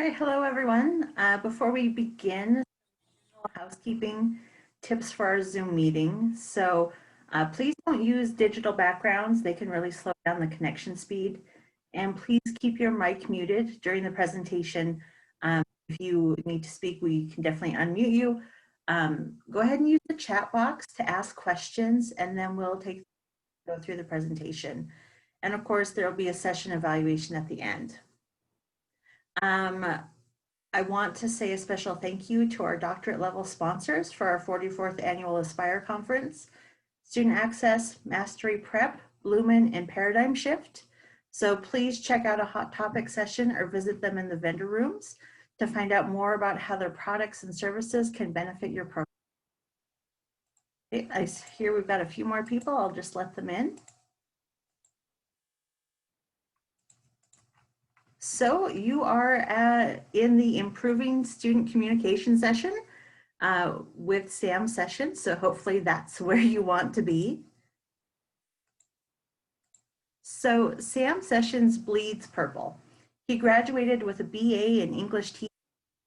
Right, hello everyone. Before we begin, housekeeping tips for our Zoom meeting. Please don't use digital backgrounds. They can really slow down the connection speed. And please keep your mic muted during the presentation. If you need to speak, we can definitely unmute you. Go ahead and use the chat box to ask questions, and then we'll go through the presentation. And of course, there will be a session evaluation at the end. I want to say a special thank you to our doctorate level sponsors for our 44th annual Aspire Conference, Student Access, Mastery Prep, Lumen, and Paradigm Shift. So please check out a hot topic session or visit them in the vendor rooms to find out more about how their products and services can benefit your program. Okay, I hear we've got a few more people. I'll just let them in. So you are in the Improving Student Communication session with Sam Sessions. So hopefully that's where you want to be. So Sam Sessions bleeds purple. He graduated with a BA in English teaching,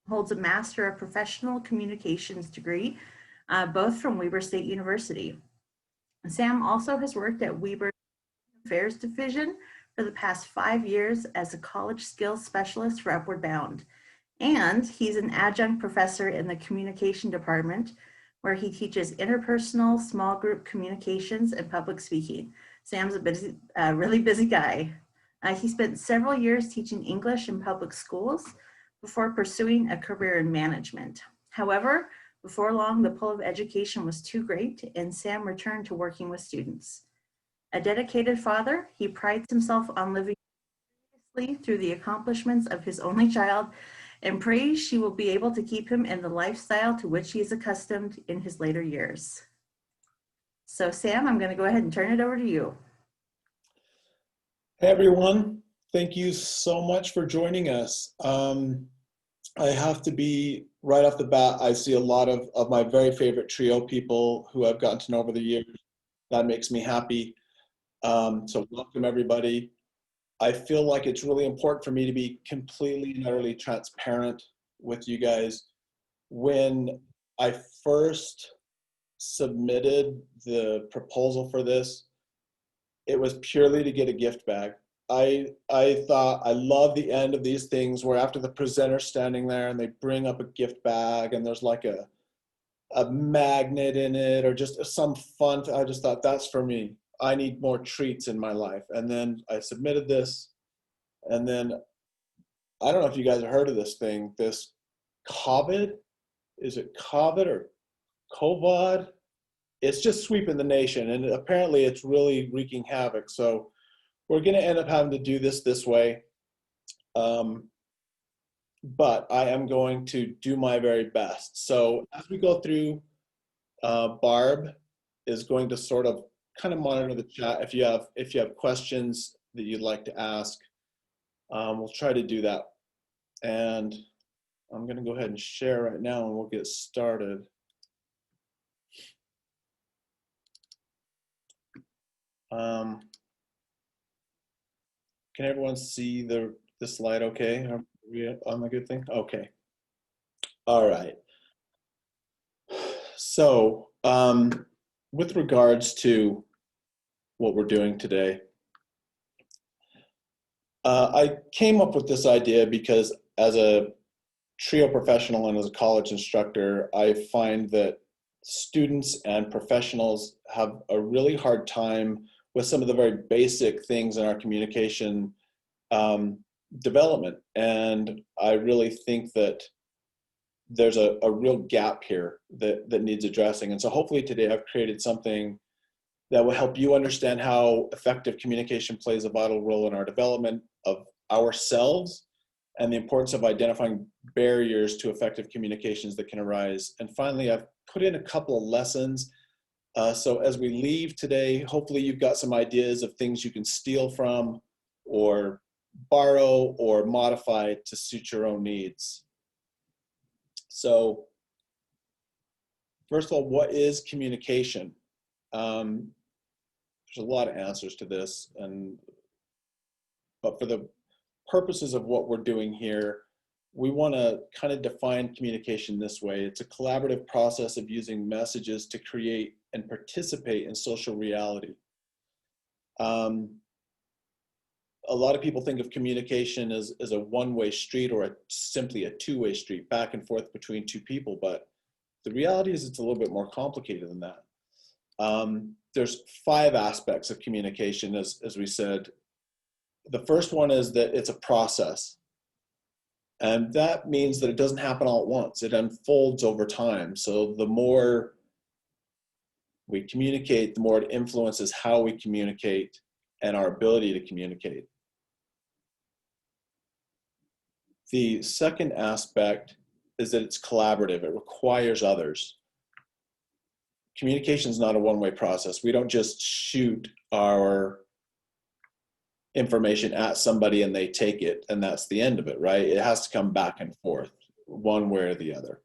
holds a Master of Professional Communications degree, both from Weber State University. Sam also has worked at Weber Affairs Division for the past 5 years as a college skills specialist for Upward Bound. And he's an adjunct professor in the communication department where he teaches interpersonal, small group communications and public speaking. Sam's a really busy guy. He spent several years teaching English in public schools before pursuing a career in management. However, before long, the pull of education was too great and Sam returned to working with students. A dedicated father, he prides himself on living through the accomplishments of his only child and prays she will be able to keep him in the lifestyle to which he is accustomed in his later years. So Sam, I'm going to go ahead and turn it over to you. Hey everyone, thank you so much for joining us. I have to be right off the bat, I see a lot of my very favorite trio people who I've gotten to know over the years. That makes me happy. So welcome everybody. I feel like it's really important for me to be completely and utterly transparent with you guys. When I first submitted the proposal for this, it was purely to get a gift bag. I thought, I love the end of these things where after the presenter's standing there and they bring up a gift bag and there's like a magnet in it or just some fun. I just thought, that's for me. I need more treats in my life. And then I submitted this, and then I don't know if you guys have heard of this thing, this COVID, is it COVID or COVID? It's just sweeping the nation, and apparently it's really wreaking havoc. So we're going to end up having to do this way. But I am going to do my very best. So as we go through, Barb is going to sort of kind of monitor the chat. If you have questions that you'd like to ask, we'll try to do that. And I'm going to go ahead and share right now and we'll get started. Can everyone see the slide okay? Are we on the good thing? Okay. All right. So with regards to what we're doing today, I came up with this idea because as a TRIO professional and as a college instructor, I find that students and professionals have a really hard time with some of the very basic things in our communication development. And I really think that there's a real gap here that needs addressing. And so hopefully today I've created something that will help you understand how effective communication plays a vital role in our development of ourselves and the importance of identifying barriers to effective communications that can arise. And finally, I've put in a couple of lessons. So as we leave today, hopefully you've got some ideas of things you can steal from or borrow or modify to suit your own needs. So first of all, what is communication? There's a lot of answers to this, but for the purposes of what we're doing here, we want to kind of define communication this way. It's a collaborative process of using messages to create and participate in social reality. A lot of people think of communication as a one-way street, or simply a two-way street, back and forth between two people, but the reality is it's a little bit more complicated than that. There's 5 aspects of communication, as we said. The first one is that it's a process. And that means that it doesn't happen all at once. It unfolds over time. So the more we communicate, the more it influences how we communicate and our ability to communicate. The second aspect is that it's collaborative. It requires others. Communication is not a one-way process. We don't just shoot our information at somebody and they take it and that's the end of it, right? It has to come back and forth one way or the other.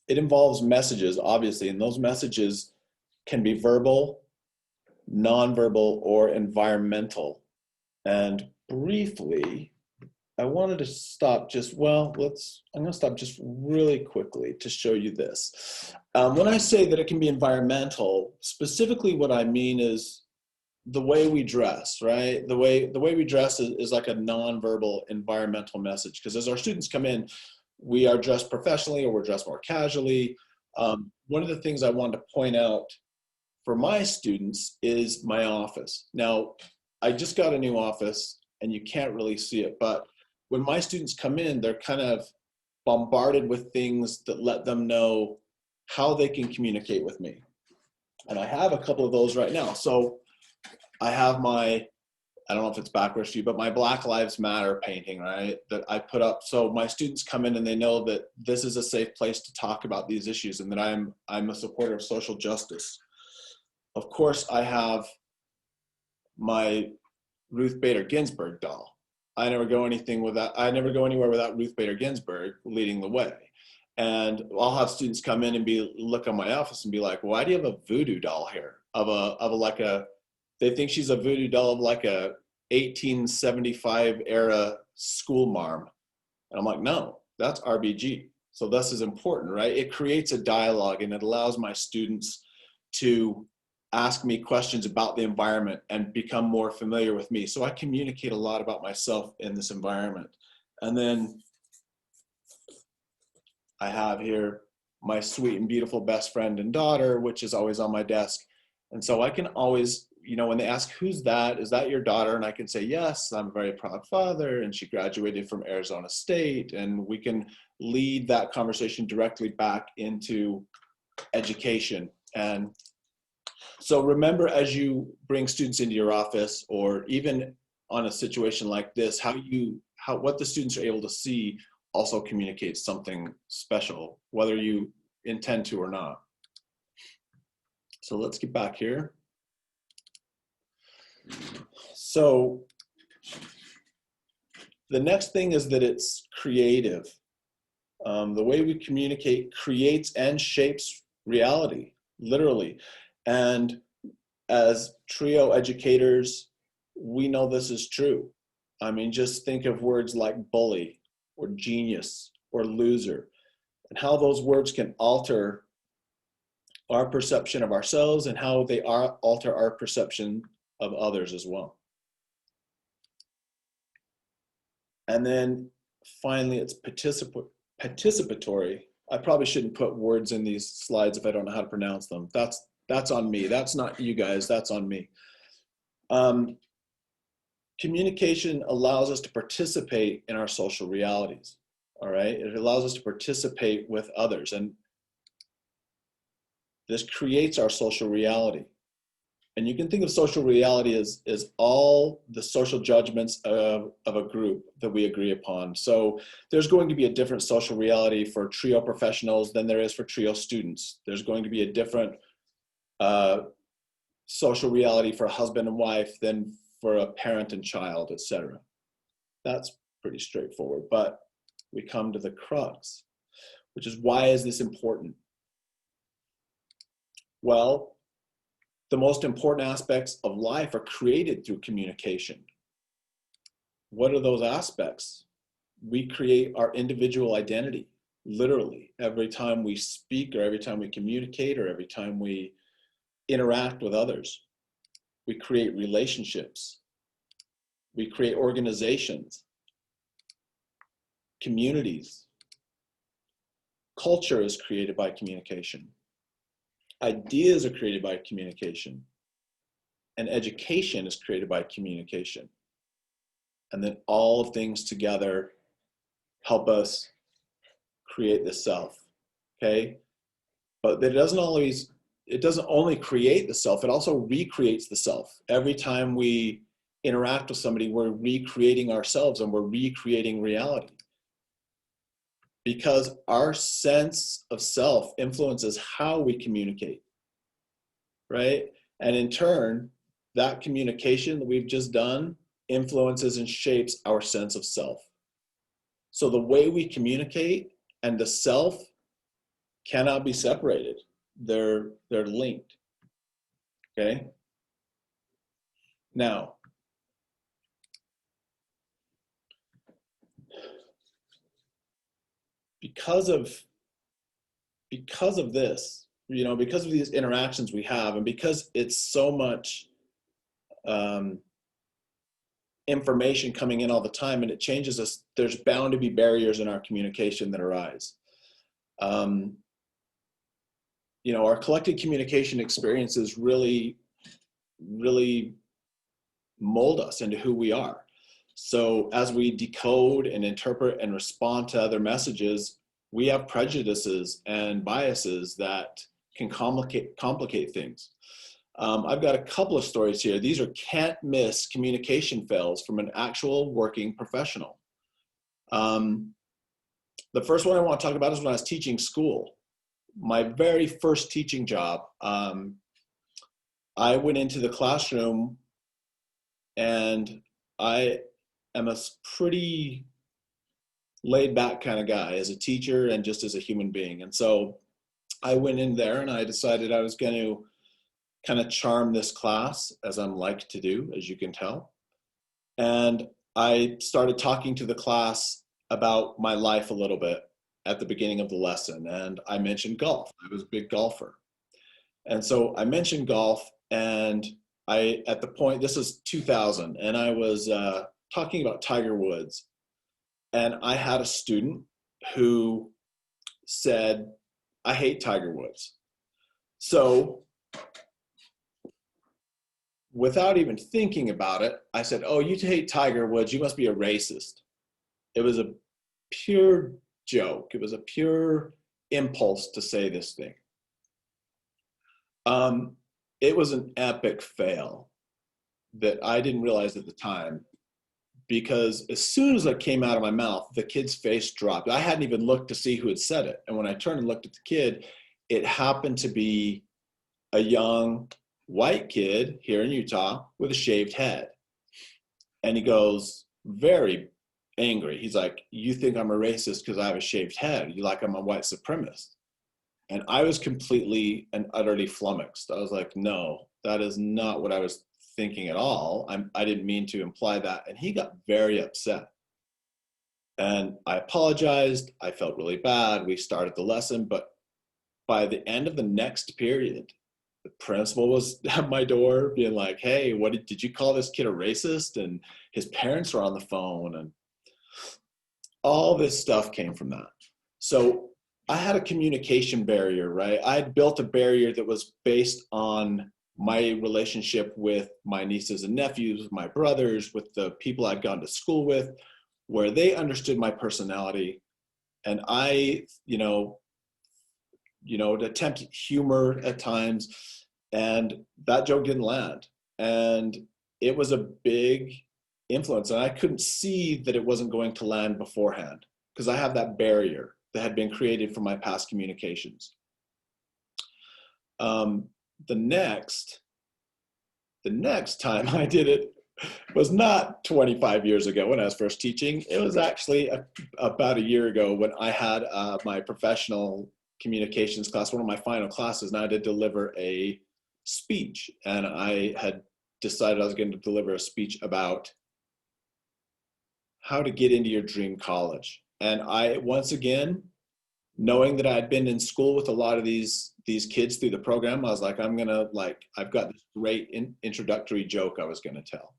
It involves messages, obviously, and those messages can be verbal, nonverbal, or environmental. And briefly, I wanted to stop just, I'm going to stop just really quickly to show you this. When I say that it can be environmental, specifically what I mean is the way we dress, right? The way we dress is like a nonverbal environmental message, because as our students come in, we are dressed professionally or we're dressed more casually. One of the things I wanted to point out for my students is my office. Now, I just got a new office and you can't really see it, but when my students come in, they're kind of bombarded with things that let them know how they can communicate with me. And I have a couple of those right now. So I have my, I don't know if it's backwards to you, but my Black Lives Matter painting, right, that I put up. So my students come in and they know that this is a safe place to talk about these issues and that I'm a supporter of social justice. Of course, I have my Ruth Bader Ginsburg doll. I never go anywhere without Ruth Bader Ginsburg leading the way. And I'll have students come in and look at my office and be like, why do you have a voodoo doll here? They think she's a voodoo doll of like a 1875 era school marm. And I'm like, no, that's RBG. So this is important, right? It creates a dialogue and it allows my students to ask me questions about the environment and become more familiar with me. So I communicate a lot about myself in this environment. And then I have here my sweet and beautiful best friend and daughter, which is always on my desk. And so I can always, when they ask, who's that? Is that your daughter? And I can say, yes, I'm a very proud father. And she graduated from Arizona State. And we can lead that conversation directly back into education. And so remember, as you bring students into your office, or even on a situation like this, what the students are able to see also communicates something special, whether you intend to or not. So let's get back here. So the next thing is that it's creative. The way we communicate creates and shapes reality, literally. And as TRIO educators, we know this is true. I mean, just think of words like bully or genius or loser, and how those words can alter our perception of ourselves and how they alter our perception of others as well. And then finally, it's participatory. I probably shouldn't put words in these slides if I don't know how to pronounce them. That's on me. That's not you guys. That's on me. Communication allows us to participate in our social realities. All right. It allows us to participate with others. And this creates our social reality. And you can think of social reality as all the social judgments of a group that we agree upon. So there's going to be a different social reality for TRIO professionals than there is for TRIO students. There's going to be a different social reality for a husband and wife than for a parent and child, etc. That's pretty straightforward, but we come to the crux, which is, why is this important? Well, the most important aspects of life are created through communication. what are those aspects? We create our individual identity, literally, every time we speak or every time we communicate or every time we interact with others. We create relationships. We create organizations, communities. Culture is created by communication. Ideas are created by communication. And education is created by communication. And then all things together help us create the self, okay? But it doesn't only create the self, it also recreates the self. Every time we interact with somebody, we're recreating ourselves and we're recreating reality. Because our sense of self influences how we communicate, right? And in turn, that communication that we've just done influences and shapes our sense of self. So the way we communicate and the self cannot be separated. They're linked, okay? Now, because of this, because of these interactions we have, and because it's so much information coming in all the time and it changes us, there's bound to be barriers in our communication that arise. Our collected communication experiences really mold us into who we are. So as we decode and interpret and respond to other messages, we have prejudices and biases that can complicate things. I've got a couple of stories here. These are can't miss communication fails from an actual working professional. The first one I want to talk about is when I was teaching school. My very first teaching job, I went into the classroom, and I am a pretty laid back kind of guy as a teacher and just as a human being. And so I went in there and I decided I was going to kind of charm this class, as I'm like to do, as you can tell. And I started talking to the class about my life a little bit at the beginning of the lesson. And I mentioned golf. I was a big golfer. And so I mentioned golf, and at the point, this is 2000, and I was talking about Tiger Woods. And I had a student who said, I hate Tiger Woods. So without even thinking about it, I said, oh, you hate Tiger Woods, you must be a racist. It was a pure joke. It was a pure impulse to say this thing. It was an epic fail that I didn't realize at the time, because as soon as it came out of my mouth, the kid's face dropped. I hadn't even looked to see who had said it. And when I turned and looked at the kid, it happened to be a young white kid here in Utah with a shaved head. And he goes, very angry. He's like, you think I'm a racist because I have a shaved head? You like I'm a white supremacist? And I was completely and utterly flummoxed. I was like, no, that is not what I was thinking at all. I didn't mean to imply that. And he got very upset. And I apologized. I felt really bad. We started the lesson. But by the end of the next period, the principal was at my door being like, hey, did you call this kid a racist? And his parents were on the phone. And all this stuff came from that. So I had a communication barrier, right? I had built a barrier that was based on my relationship with my nieces and nephews, with my brothers, with the people I'd gone to school with, where they understood my personality. And I, attempted humor at times, and that joke didn't land. And it was a big influence. And I couldn't see that it wasn't going to land beforehand, because I have that barrier that had been created from my past communications. The next time I did it was not 25 years ago when I was first teaching. It was actually about a year ago when I had my professional communications class, one of my final classes, and I had to deliver a speech. And I had decided I was going to deliver a speech about how to get into your dream college. And I, once again, knowing that I'd been in school with a lot of these kids through the program, I was like, I'm gonna like, I've got this great introductory joke I was gonna tell.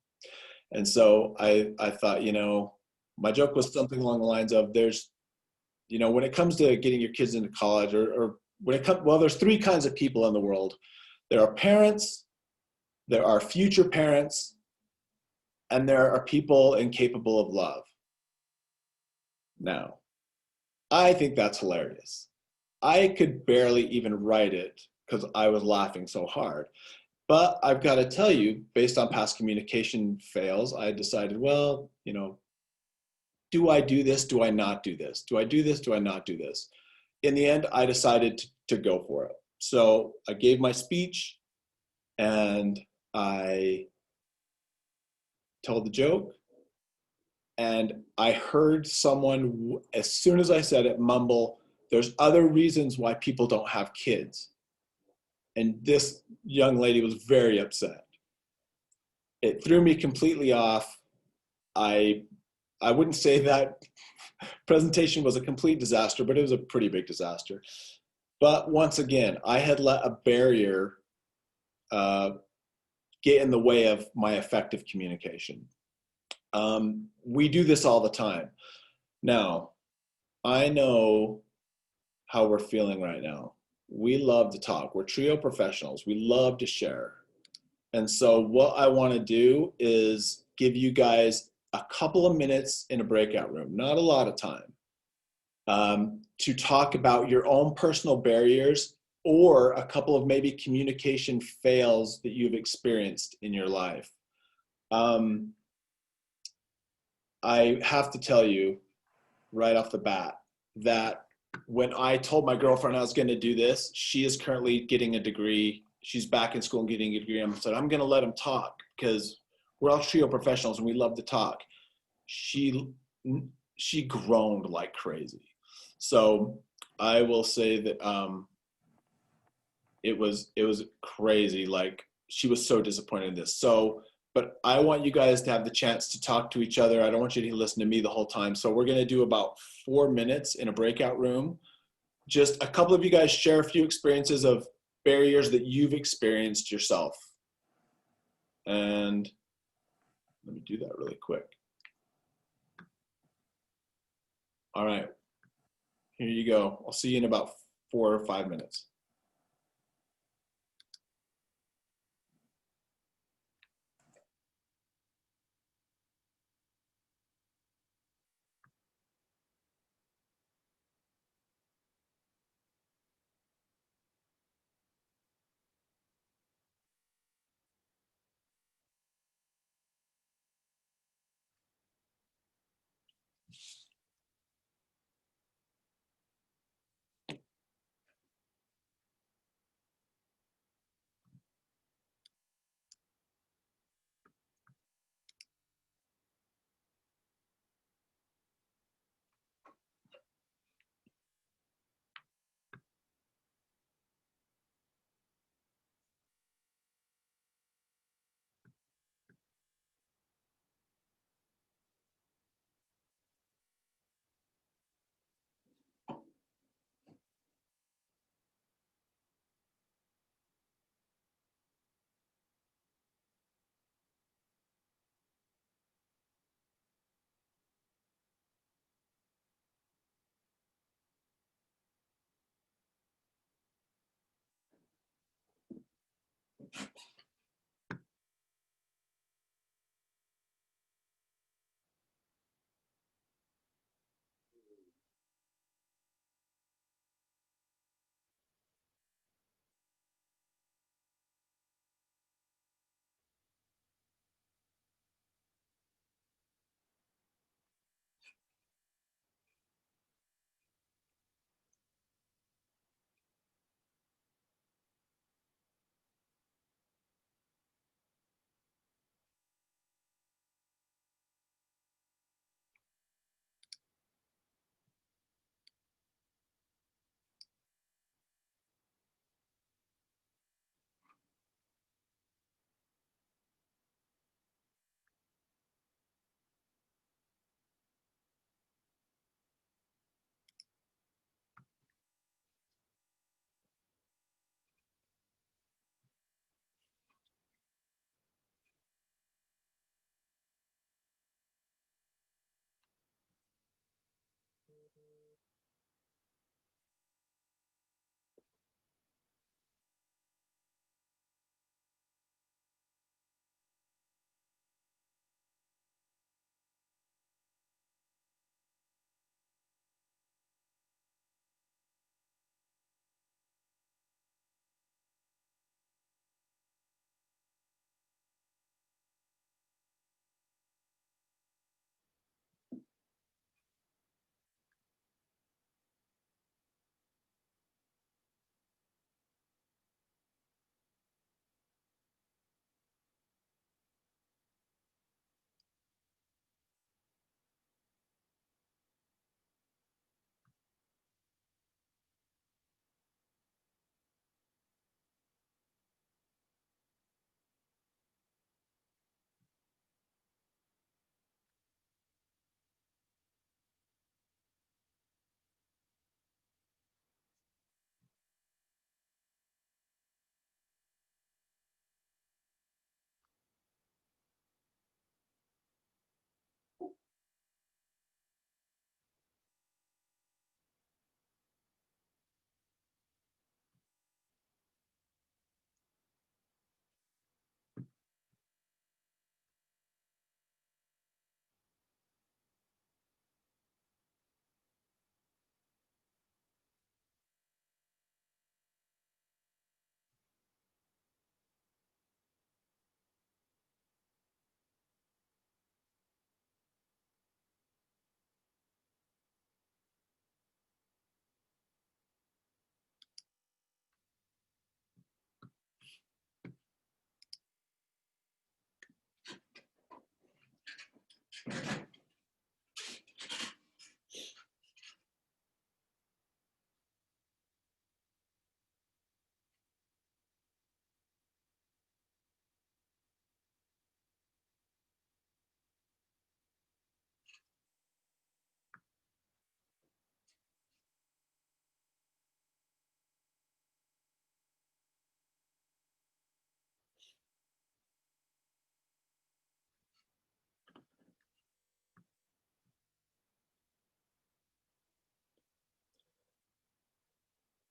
And so I thought, you know, my joke was something along the lines of, there's, you know, when it comes to getting your kids into college, or when it comes, well, there's three kinds of people in the world. There are parents, there are future parents, and there are people incapable of love. Now, I think that's hilarious. I could barely even write it because I was laughing so hard. But I've got to tell you, based on past communication fails, I decided, well, you know, do I do this? Do I not do this? Do I do this? Do I not do this? In the end, I decided to go for it. So I gave my speech and I told the joke. And I heard someone, as soon as I said it, mumble, there's other reasons why people don't have kids. And this young lady was very upset. It threw me completely off. I I wouldn't say that presentation was a complete disaster, but it was a pretty big disaster. But once again, I had let a barrier uh, get in the way of my effective communication. We do this all the time. Now, I know how we're feeling right now. We love to talk. We're trio professionals. We love to share. And so, what I want to do is give you guys a couple of minutes in a breakout room, not a lot of time, to talk about your own personal barriers or a couple of maybe communication fails that you've experienced in your life. Um, I have to tell you right off the bat that when I told my girlfriend I was going to do this, she is currently getting a degree. She's back in school and getting a degree. I said, I'm going to let him talk because we're all trio professionals and we love to talk. She she groaned like crazy. So I will say that it was crazy. Like she was so disappointed in this. So, but I want you guys to have the chance to talk to each other. I don't want you to listen to me the whole time. So we're going to do about 4 minutes in a breakout room. Just a couple of you guys share a few experiences of barriers that you've experienced yourself. And let me do that really quick. All right, here you go. I'll see you in about 4 or 5 minutes.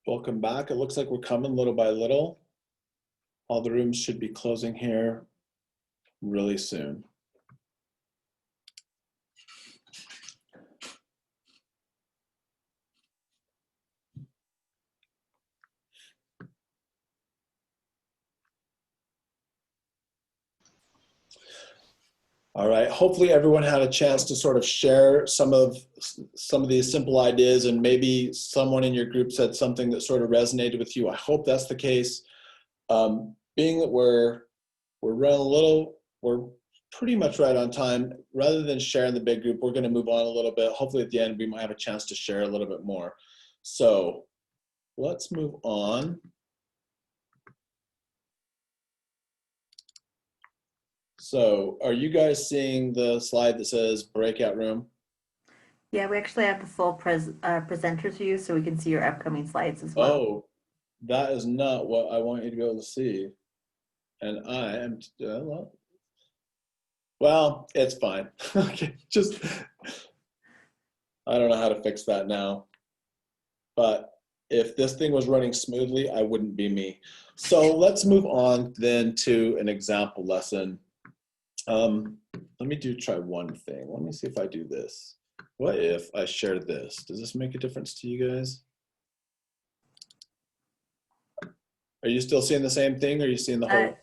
Welcome back. It looks like we're coming little by little. All the rooms should be closing here really soon. All right, hopefully everyone had a chance to sort of share some of these simple ideas, and maybe someone in your group said something that sort of resonated with you. I hope that's the case. Being that we're running a little, we're pretty much right on time. Rather than sharing the big group, we're going to move on a little bit. Hopefully at the end we might have a chance to share a little bit more. So let's move on. So are you guys seeing the slide that says breakout room? Yeah, we actually have the full presenters view, so we can see your upcoming slides as well. Oh, that is not what I want you to be able to see. And I am, well, it's fine. Okay, just, I don't know how to fix that now. But if this thing was running smoothly, I wouldn't be me. So let's move on then to an example lesson. Let me try one thing. Let me see if I do this. What if I share this? Does this make a difference to you guys? Are you still seeing the same thing, or are you seeing the whole?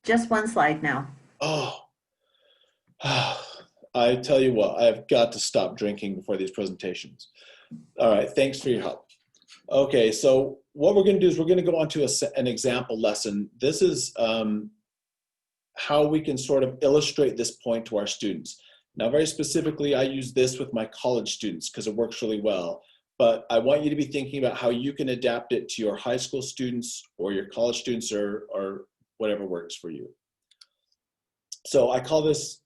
Just one slide now. Oh, I tell you what, I've got to stop drinking before these presentations. All right, thanks for your help. Okay, so what we're going to do is we're going to go on to an example lesson. This is how we can sort of illustrate this point to our students. Now, very specifically, I use this with my college students because it works really well. But I want you to be thinking about how you can adapt it to your high school students or your college students, or whatever works for you. So I call this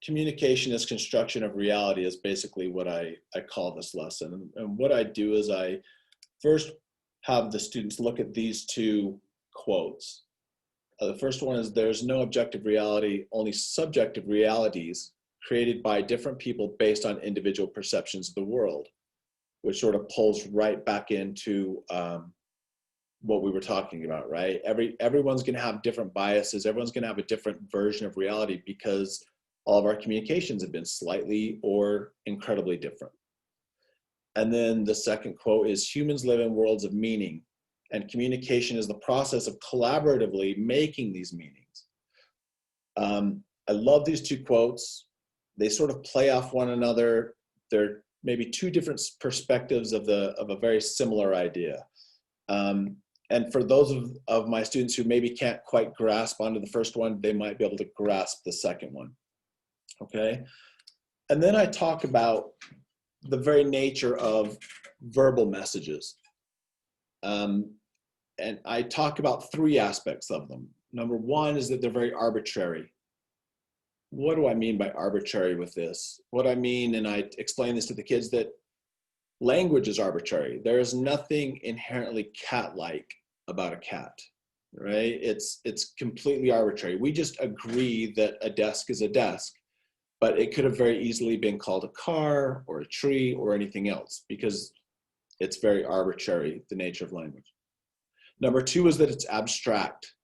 communication as construction of reality is basically what I call this lesson. And what I do is I first have the students look at these two quotes. The first one is, there's no objective reality, only subjective realities created by different people based on individual perceptions of the world, which sort of pulls right back into what we were talking about, right? Everyone's going to have different biases. Everyone's going to have a different version of reality because all of our communications have been slightly or incredibly different. And then the second quote is, humans live in worlds of meaning, and communication is the process of collaboratively making these meanings. I love these two quotes. They sort of play off one another. They're maybe two different perspectives of a very similar idea. And for those of my students who maybe can't quite grasp onto the first one, they might be able to grasp the second one, okay? And then I talk about the very nature of verbal messages. And I talk about three aspects of them. Number one is that they're very arbitrary. What do I mean by arbitrary with this? What I mean, and I explain this to the kids, that language is arbitrary. There is nothing inherently cat-like about a cat, right? It's completely arbitrary. We just agree that a desk is a desk, but it could have very easily been called a car or a tree or anything else because it's very arbitrary, the nature of language. Number two is that it's abstract.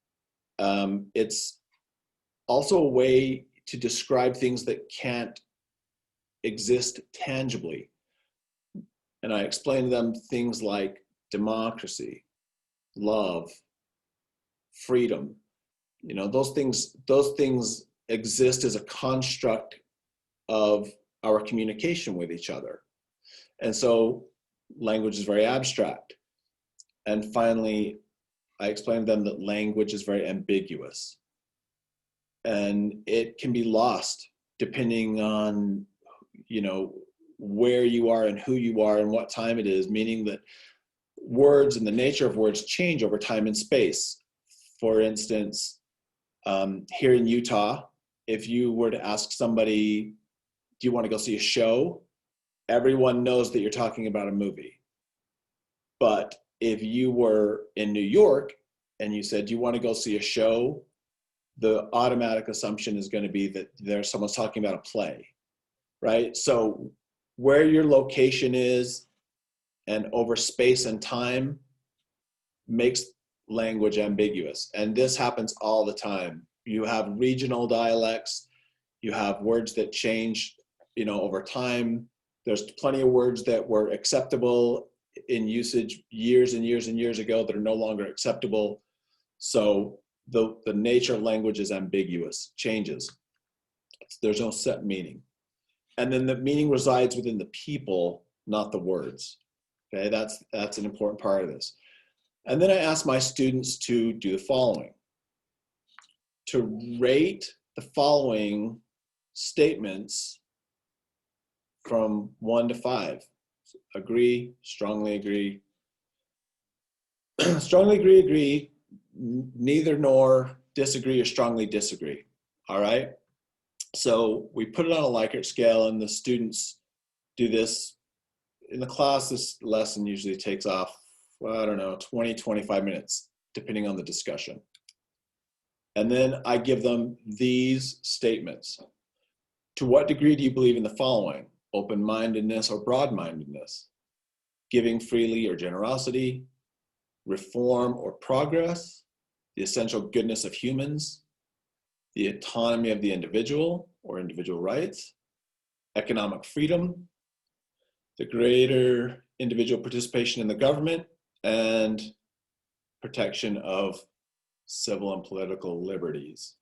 It's also a way to describe things that can't exist tangibly. And I explain to them things like democracy, love, freedom. You know, those things exist as a construct of our communication with each other. And so language is very abstract. And finally, I explain to them that language is very ambiguous. And it can be lost depending on, you know, where you are and who you are and what time it is, meaning that words and the nature of words change over time and space. For instance, here in Utah, if you were to ask somebody, do you want to go see a show? Everyone knows that you're talking about a movie. But if you were in New York and you said, do you want to go see a show? The automatic assumption is going to be that someone's talking about a play, right? So where your location is and over space and time makes language ambiguous. And this happens all the time. You have regional dialects, you have words that change, over time. There's plenty of words that were acceptable in usage years and years and years ago that are no longer acceptable. So the nature of language is ambiguous, changes. There's no set meaning. And then the meaning resides within the people, not the words. Okay, that's an important part of this. And then I ask my students to do the following. To rate the following statements from 1 to 5. Agree, strongly agree. Strongly agree, neither nor, disagree, or strongly disagree. All right? So we put it on a Likert scale, and the students do this. In the class, this lesson usually takes off, 20, 25 minutes, depending on the discussion. And then I give them these statements. To what degree do you believe in the following? Open-mindedness or broad-mindedness? Giving freely or generosity? Reform or progress? The essential goodness of humans? The autonomy of the individual or individual rights? Economic freedom? The greater individual participation in the government? And protection of civil and political liberties.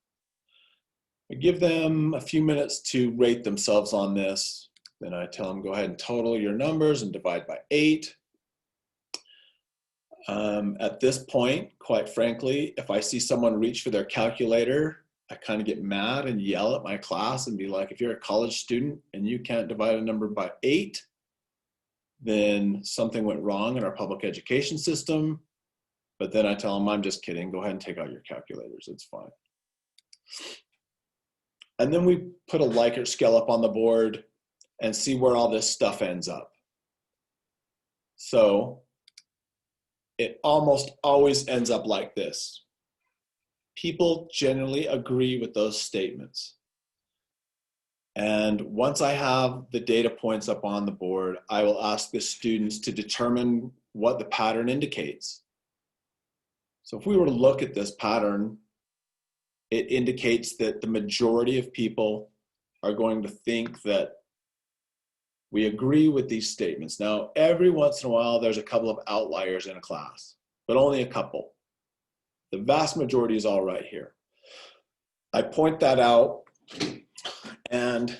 I give them a few minutes to rate themselves on this. Then I tell them, go ahead and total your numbers and divide by 8. At this point, quite frankly, if I see someone reach for their calculator, I kind of get mad and yell at my class and be like, if you're a college student and you can't divide a number by 8, then something went wrong in our public education system. But then I tell them, I'm just kidding. Go ahead and take out your calculators. It's fine. And then we put a Likert scale up on the board and see where all this stuff ends up. So it almost always ends up like this. People generally agree with those statements. And once I have the data points up on the board, I will ask the students to determine what the pattern indicates. So if we were to look at this pattern, it indicates that the majority of people are going to think that we agree with these statements. Now, every once in a while, there's a couple of outliers in a class, but only a couple. The vast majority is all right here. I point that out, and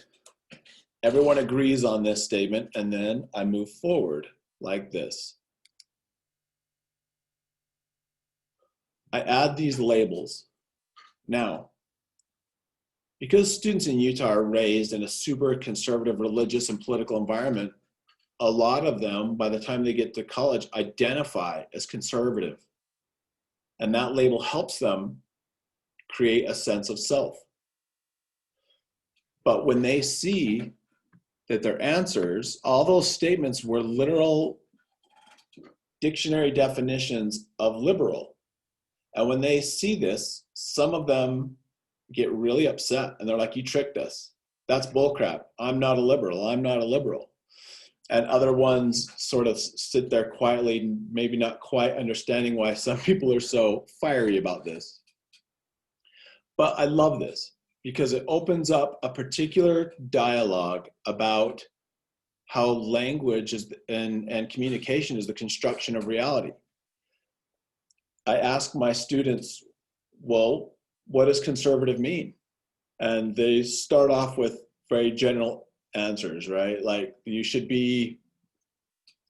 everyone agrees on this statement, and then I move forward like this. I add these labels. Now, because students in Utah are raised in a super conservative religious and political environment, a lot of them, by the time they get to college, identify as conservative. And that label helps them create a sense of self. But when they see that their answers, all those statements were literal dictionary definitions of liberal. And when they see this, some of them get really upset and they're like, you tricked us. That's bullcrap. I'm not a liberal. I'm not a liberal. And other ones sort of sit there quietly, maybe not quite understanding why some people are so fiery about this. But I love this because it opens up a particular dialogue about how language is and communication is the construction of reality. I ask my students, well, what does conservative mean? And they start off with very general answers, right? Like you should be,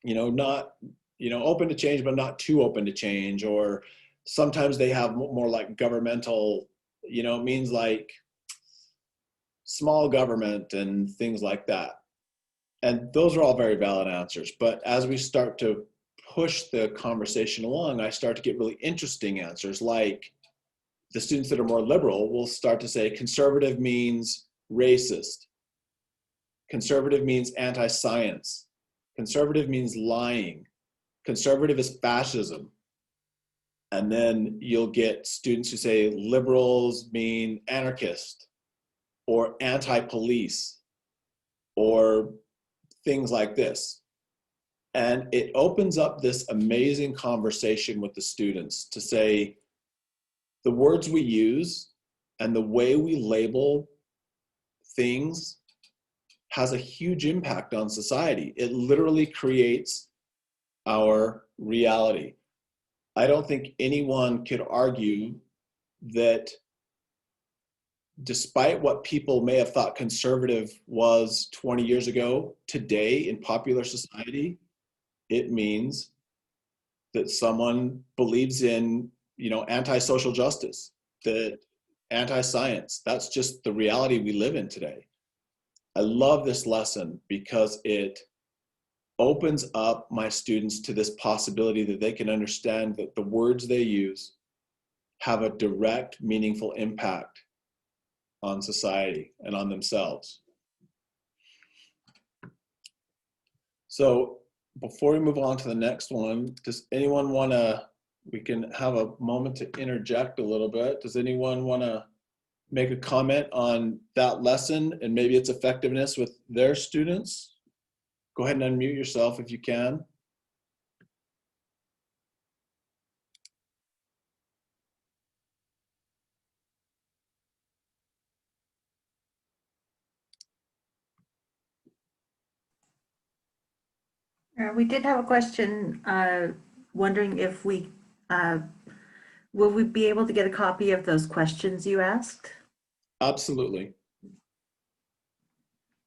not, open to change, but not too open to change. Or sometimes they have more like governmental, it means like small government and things like that. And those are all very valid answers. But as we start to push the conversation along, I start to get really interesting answers. Like the students that are more liberal will start to say conservative means racist. Conservative means anti-science. Conservative means lying. Conservative is fascism. And then you'll get students who say liberals mean anarchist or anti-police or things like this. And it opens up this amazing conversation with the students to say the words we use and the way we label things has a huge impact on society. It literally creates our reality. I don't think anyone could argue that despite what people may have thought conservative was 20 years ago, today in popular society, it means that someone believes in, anti-social justice, that anti-science. That's just the reality we live in today. I love this lesson because it opens up my students to this possibility that they can understand that the words they use have a direct, meaningful impact on society and on themselves. So before we move on to the next one, does anyone want to, we can have a moment to interject a little bit. Does anyone want to make a comment on that lesson and maybe its effectiveness with their students? Go ahead and unmute yourself if you can. We did have a question wondering if will we be able to get a copy of those questions you asked? Absolutely.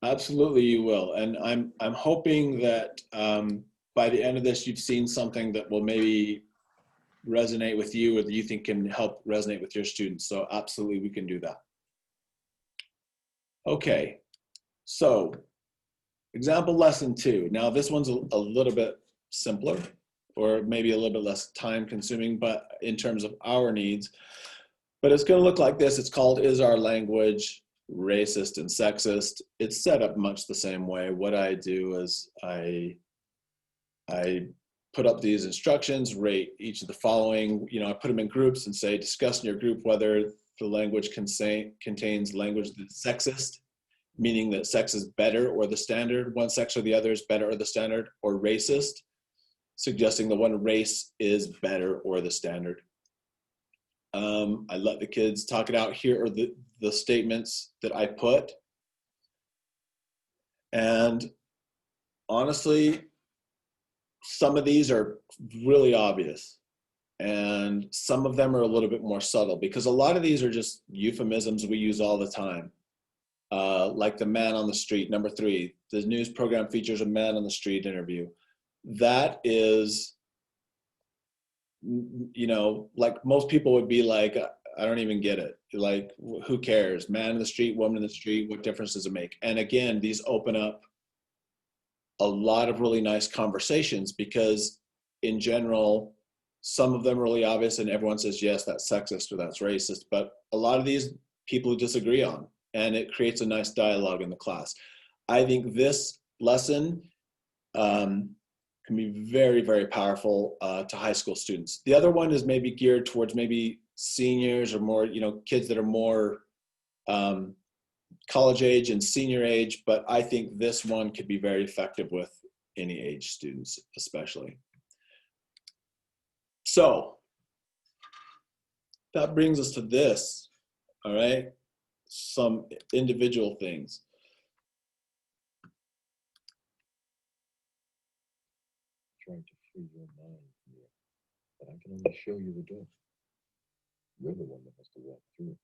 Absolutely, you will. And I'm hoping that by the end of this, you've seen something that will maybe resonate with you or that you think can help resonate with your students. So absolutely, we can do that. Okay, so example lesson 2. Now this one's a little bit simpler or maybe a little bit less time consuming, but in terms of our needs, but it's going to look like this. It's called Is Our Language Racist and Sexist? It's set up much the same way. What I do is I put up these instructions, rate each of the following, I put them in groups and say, discuss in your group whether the language contains language that's sexist, meaning that sex is better or the standard, one sex or the other is better or the standard, or racist, suggesting that one race is better or the standard. I let the kids talk it out. Here are the statements that I put. And honestly, some of these are really obvious. And some of them are a little bit more subtle because a lot of these are just euphemisms we use all the time. Like the man on the street, number 3, the news program features a man on the street interview. That is, like most people would be like, I don't even get it. Like, who cares? Man in the street, woman in the street, what difference does it make? And again, these open up a lot of really nice conversations because in general, some of them are really obvious and everyone says, yes, that's sexist or that's racist. But a lot of these people disagree on, and it creates a nice dialogue in the class. I think this lesson can be very, very powerful to high school students. The other one is maybe geared towards maybe seniors or more, kids that are more college age and senior age, but I think this one could be very effective with any age students, especially. So that brings us to this, all right? Some individual things. Trying to free your mind here, but I can only show you the door. You're the one that has to walk through it.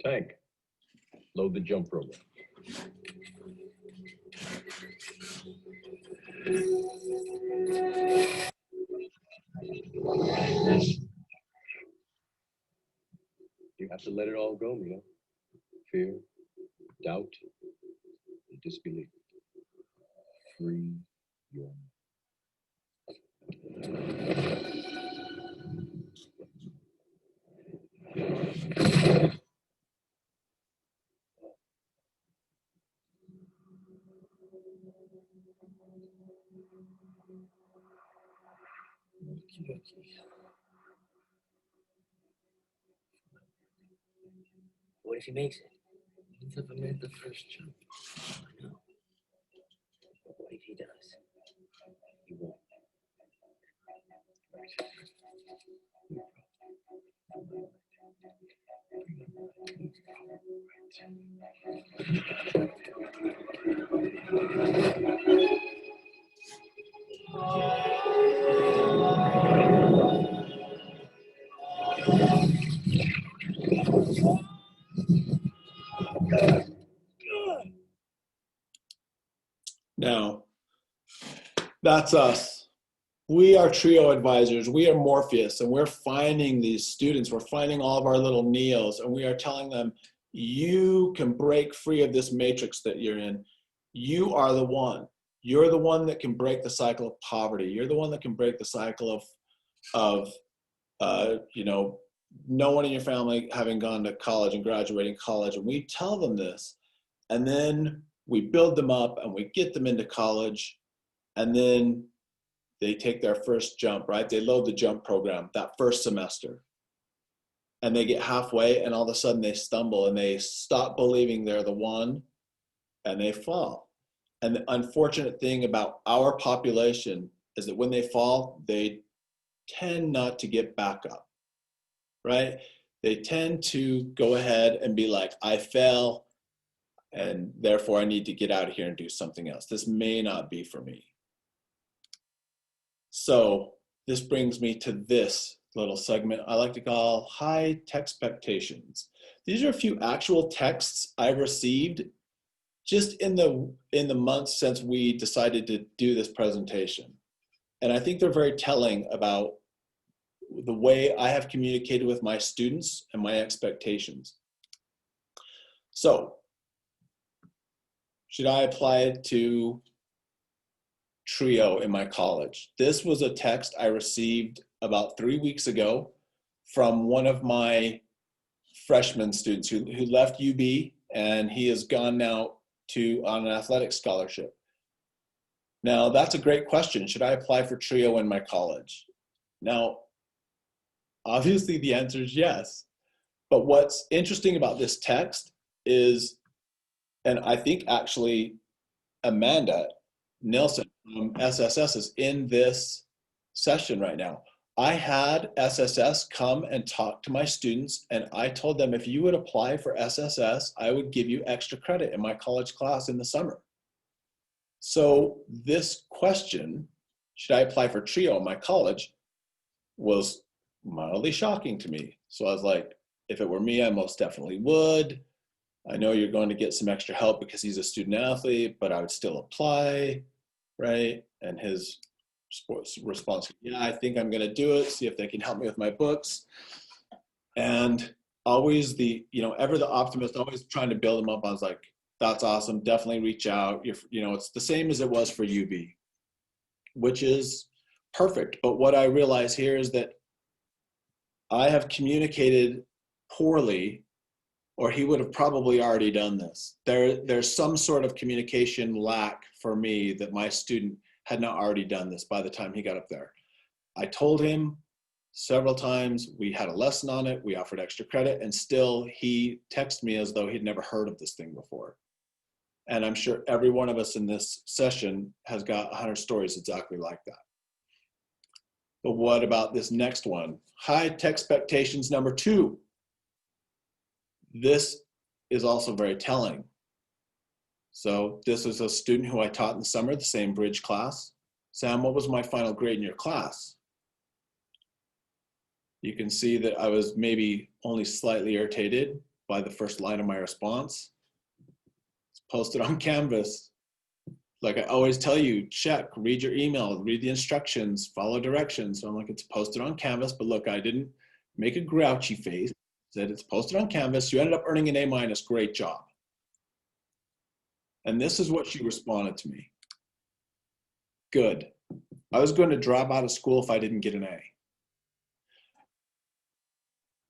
Tank, load the jump program. You have to let it all go, Mia. Fear, doubt, and disbelief. Free your mind. What if he makes it? He's never made the first jump. I know. What if he does? He won't. Now, that's us. We are Trio advisors. We are Morpheus, and we're finding these students. We're finding all of our little Neos, and we are telling them, you can break free of this matrix that you're in. You are the one. You're the one that can break the cycle of poverty. You're the one that can break the cycle of you know, no one in your family having gone to college and graduating college. And we tell them this, and then we build them up and we get them into college, and then they take their first jump, right? They load the jump program that first semester, and they get halfway, and all of a sudden they stumble and they stop believing they're the one, and they fall. And the unfortunate thing about our population is that when they fall, they tend not to get back up, right? They tend to go ahead and be like, I fell, and therefore I need to get out of here and do something else. This may not be for me. So this brings me to this little segment I like to call high textpectations. These are a few actual texts I've received just in the months since we decided to do this presentation. And I think they're very telling about the way I have communicated with my students and my expectations. So, should I apply it to Trio in my college? This was a text I received about 3 weeks ago from one of my freshman students who left UB, and he has gone now on an athletic scholarship. Now, that's a great question. Should I apply for Trio in my college? Now, obviously the answer is yes. But what's interesting about this text is, and I think actually Amanda Nilsson from SSS is in this session right now. I had SSS come and talk to my students, and I told them, if you would apply for SSS, I would give you extra credit in my college class in the summer. So this question, should I apply for Trio in my college, was mildly shocking to me. So I was like, if it were me, I most definitely would. I know you're going to get some extra help because he's a student athlete, but I would still apply, right? And his response, yeah, I think I'm going to do it, see if they can help me with my books. And always ever the optimist, always trying to build him up. I was like, that's awesome, definitely reach out. It's the same as it was for UB, which is perfect. But what I realize here is that I have communicated poorly, or he would have probably already done this. There's some sort of communication lack for me that my student had not already done this by the time he got up there. I told him several times, we had a lesson on it, we offered extra credit, and still he texted me as though he'd never heard of this thing before. And I'm sure every one of us in this session has got 100 stories exactly like that. But what about this next one? High textpectations number 2. This is also very telling. So this is a student who I taught in the summer, the same bridge class. Sam, what was my final grade in your class? You can see that I was maybe only slightly irritated by the first line of my response. It's posted on Canvas. Like I always tell you, check, read your email, read the instructions, follow directions. So I'm like, it's posted on Canvas, but look, I didn't make a grouchy face. Said it's posted on Canvas. You ended up earning an A-, great job. And this is what she responded to me. Good. I was going to drop out of school if I didn't get an A.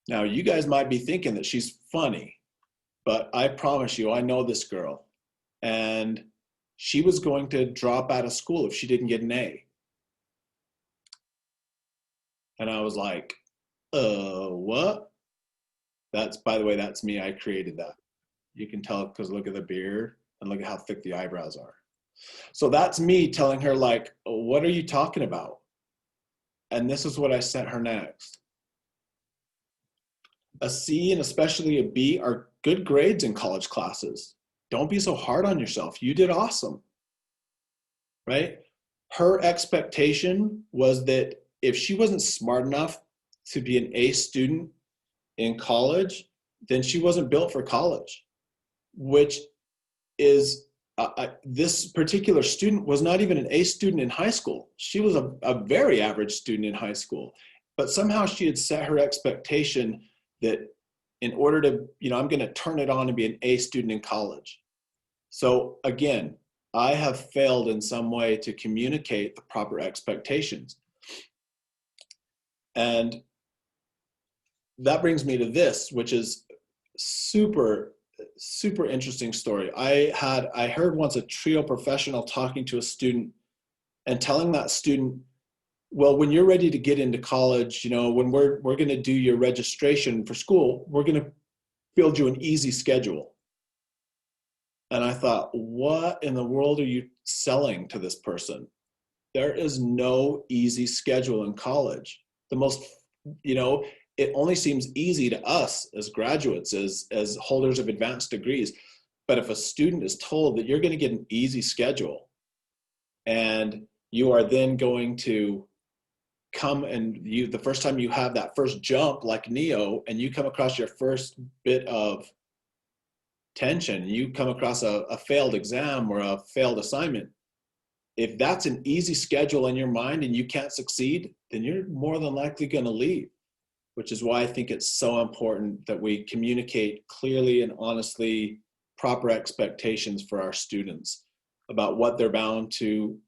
Now, you guys might be thinking that she's funny, but I promise you, I know this girl. And she was going to drop out of school if she didn't get an A. And I was like, what? By the way, that's me. I created that. You can tell because look at the beard and look at how thick the eyebrows are. So that's me telling her, like, what are you talking about? And this is what I sent her next. A C and especially a B are good grades in college classes. Don't be so hard on yourself. You did awesome, right? Her expectation was that if she wasn't smart enough to be an A student in college, then she wasn't built for college, which is this particular student was not even an A student in high school. She was a very average student in high school, but somehow she had set her expectation that in order to, I'm going to turn it on and be an A student in college. So again, I have failed in some way to communicate the proper expectations. And that brings me to this, which is super interesting story. I heard once a TRIO professional talking to a student and telling that student, well, when you're ready to get into college, when we're going to do your registration for school, we're going to build you an easy schedule. And I thought, what in the world are you selling to this person? There is no easy schedule in college. The most, it only seems easy to us as graduates, as holders of advanced degrees. But if a student is told that you're going to get an easy schedule and you are then going to come and the first time you have that first jump like Neo and you come across your first bit of tension, you come across a failed exam or a failed assignment, if that's an easy schedule in your mind and you can't succeed, then you're more than likely going to leave, which is why I think it's so important that we communicate clearly and honestly proper expectations for our students about what they're bound to,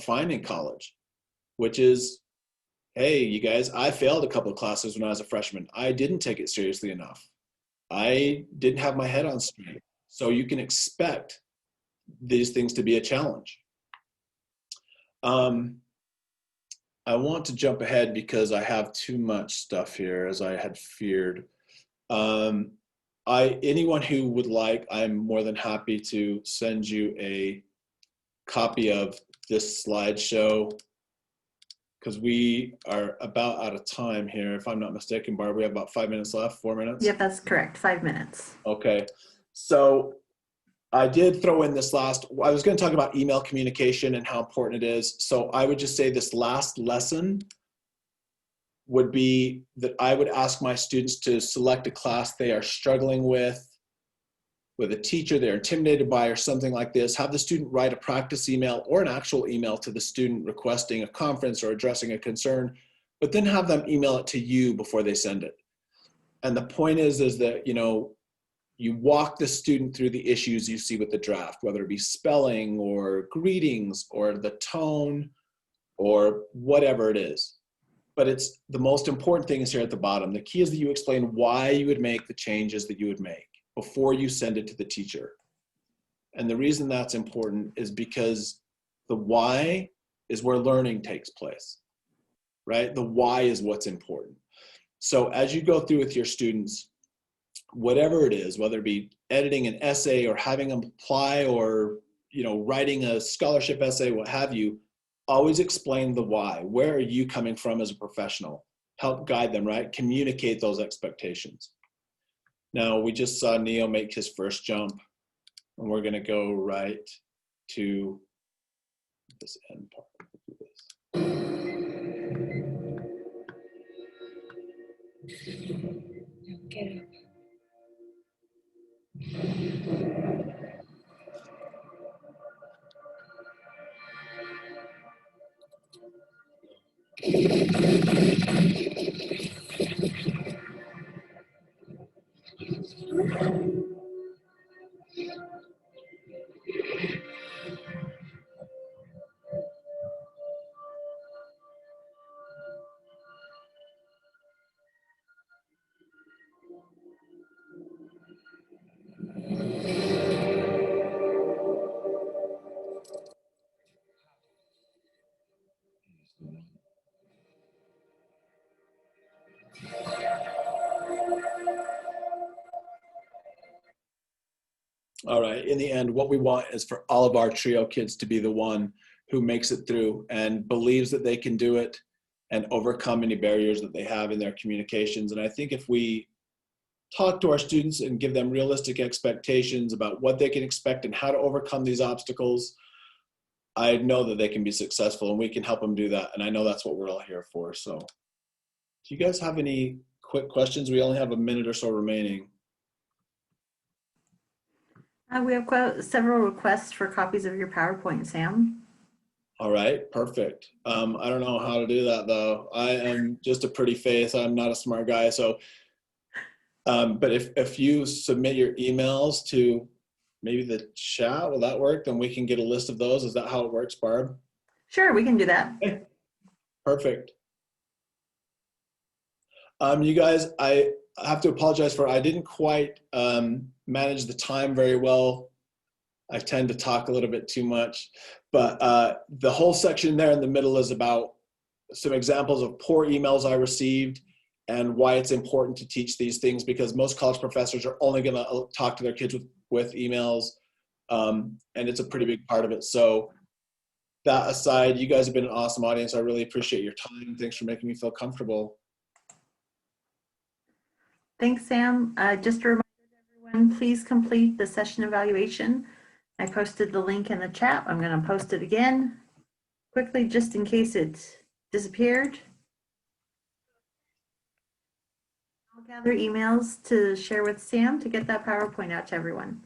find in college, which is, hey, you guys, I failed a couple of classes when I was a freshman. I didn't take it seriously enough. I didn't have my head on straight. So you can expect these things to be a challenge. I want to jump ahead because I have too much stuff here, as I had feared. Anyone who would like, I'm more than happy to send you a copy of this slideshow because we are about out of time here. If I'm not mistaken, Barb, we have about 5 minutes left, 4 minutes? Yep, that's correct. 5 minutes. Okay. So I did throw in this I was going to talk about email communication and how important it is. So I would just say this last lesson would be that I would ask my students to select a class they are struggling with a teacher they're intimidated by or something like this. Have the student write a practice email or an actual email to the student requesting a conference or addressing a concern, but then have them email it to you before they send it. And the point is that, you walk the student through the issues you see with the draft, whether it be spelling or greetings or the tone or whatever it is. But it's the most important thing is here at the bottom. The key is that you explain why you would make the changes that you would make before you send it to the teacher. And the reason that's important is because the why is where learning takes place, right? The why is what's important. So as you go through with your students, whatever it is, whether it be editing an essay or having them apply or, writing a scholarship essay, what have you, always explain the why. Where are you coming from as a professional? Help guide them, right? Communicate those expectations. Now, we just saw Neo make his first jump, and we're going to go right to this end part. Get up. All right. In the end, what we want is for all of our TRIO kids to be the one who makes it through and believes that they can do it and overcome any barriers that they have in their communications. And I think if we talk to our students and give them realistic expectations about what they can expect and how to overcome these obstacles, I know that they can be successful, and we can help them do that. And I know that's what we're all here for. So do you guys have any quick questions? We only have a minute or so remaining. We have several requests for copies of your PowerPoint, Sam. All right, perfect. I don't know how to do that though. I am just a pretty face. I'm not a smart guy. So, but if you submit your emails to maybe the chat, will that work? Then we can get a list of those. Is that how it works, Barb? Sure, we can do that. Okay, perfect. You guys, I have to apologize for, I didn't quite manage the time very well. I tend to talk a little bit too much, but the whole section there in the middle is about some examples of poor emails I received and why it's important to teach these things, because most college professors are only going to talk to their kids with emails, and it's a pretty big part of it. So that aside, you guys have been an awesome audience. I really appreciate your time. Thanks for making me feel comfortable. Thanks, Sam. Just a reminder to everyone, please complete the session evaluation. I posted the link in the chat. I'm going to post it again quickly just in case it disappeared. I'll gather emails to share with Sam to get that PowerPoint out to everyone.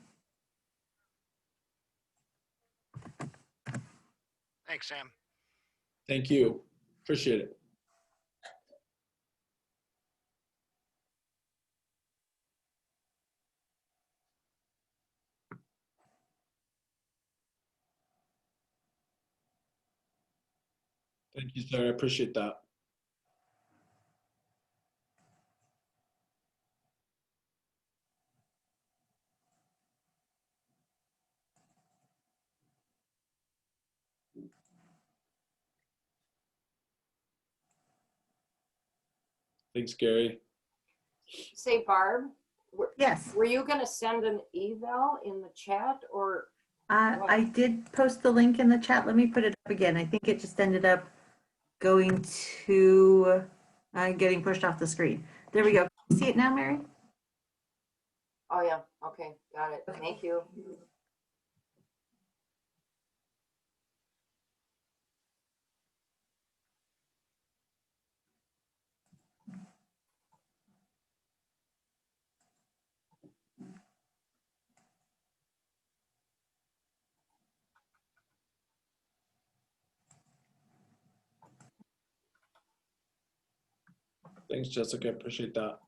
Thanks, Sam. Thank you. Appreciate it. Thank you, sir. I appreciate that. Thanks, Gary. Say, Barb, Yes, were you gonna send an eval in the chat or? I did post the link in the chat. Let me put it up again. I think it just ended up going to getting pushed off the screen. There we go. See it now, Mary? Oh, yeah, okay, got it, thank you. Thanks, Jessica. Appreciate that.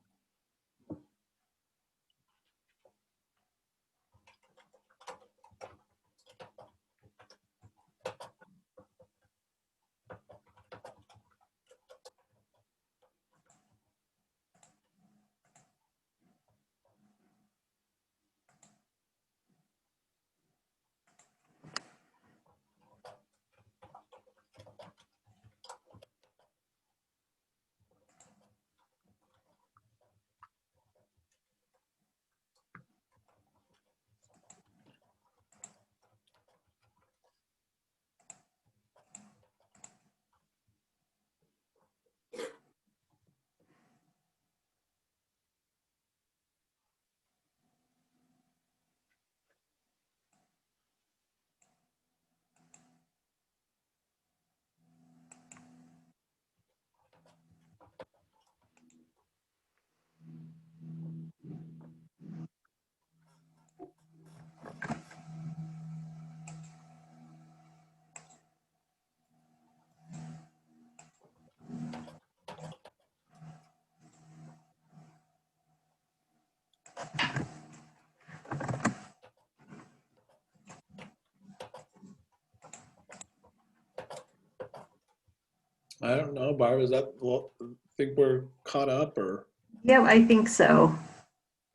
I don't know, Barb, is that, well, think we're caught up, or? Yeah, I think so.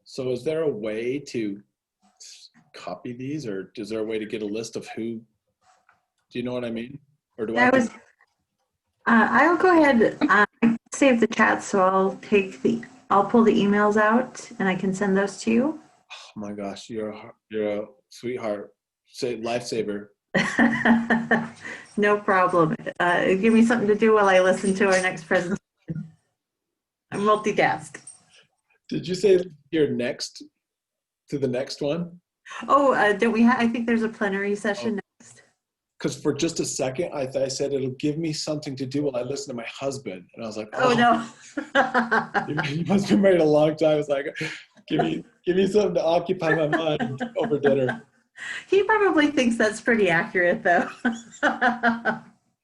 So is there a way to copy these, or is there a way to get a list of who, do you know what I mean? Or do I have to? I'll go ahead, I saved the chat, so I'll pull the emails out and I can send those to you. Oh my gosh, you're a sweetheart. Say lifesaver. No problem. Give me something to do while I listen to our next presentation. I multitask. Did you say you're next to the next one? Oh, don't we have, I think there's a plenary session next. Because for just a second, I said it'll give me something to do while I listen to my husband, and I was like, Oh, no. you must have been married a long time. It's like, give me something to occupy my mind over dinner. He probably thinks that's pretty accurate, though.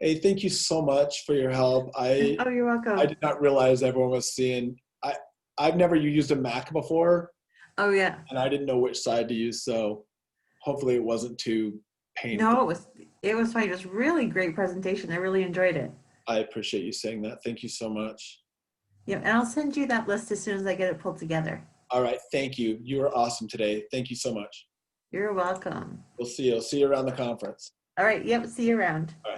Hey, thank you so much for your help. Oh, you're welcome. I did not realize everyone was seeing. I've never used a Mac before, Oh, yeah. and I didn't know which side to use. So hopefully it wasn't too painful. No, it was fine. It was really great presentation. I really enjoyed it. I appreciate you saying that. Thank you so much. Yeah, and I'll send you that list as soon as I get it pulled together. All right. Thank you. You were awesome today. Thank you so much. You're welcome. We'll see you. I'll see you around the conference. All right. Yep. See you around. All right.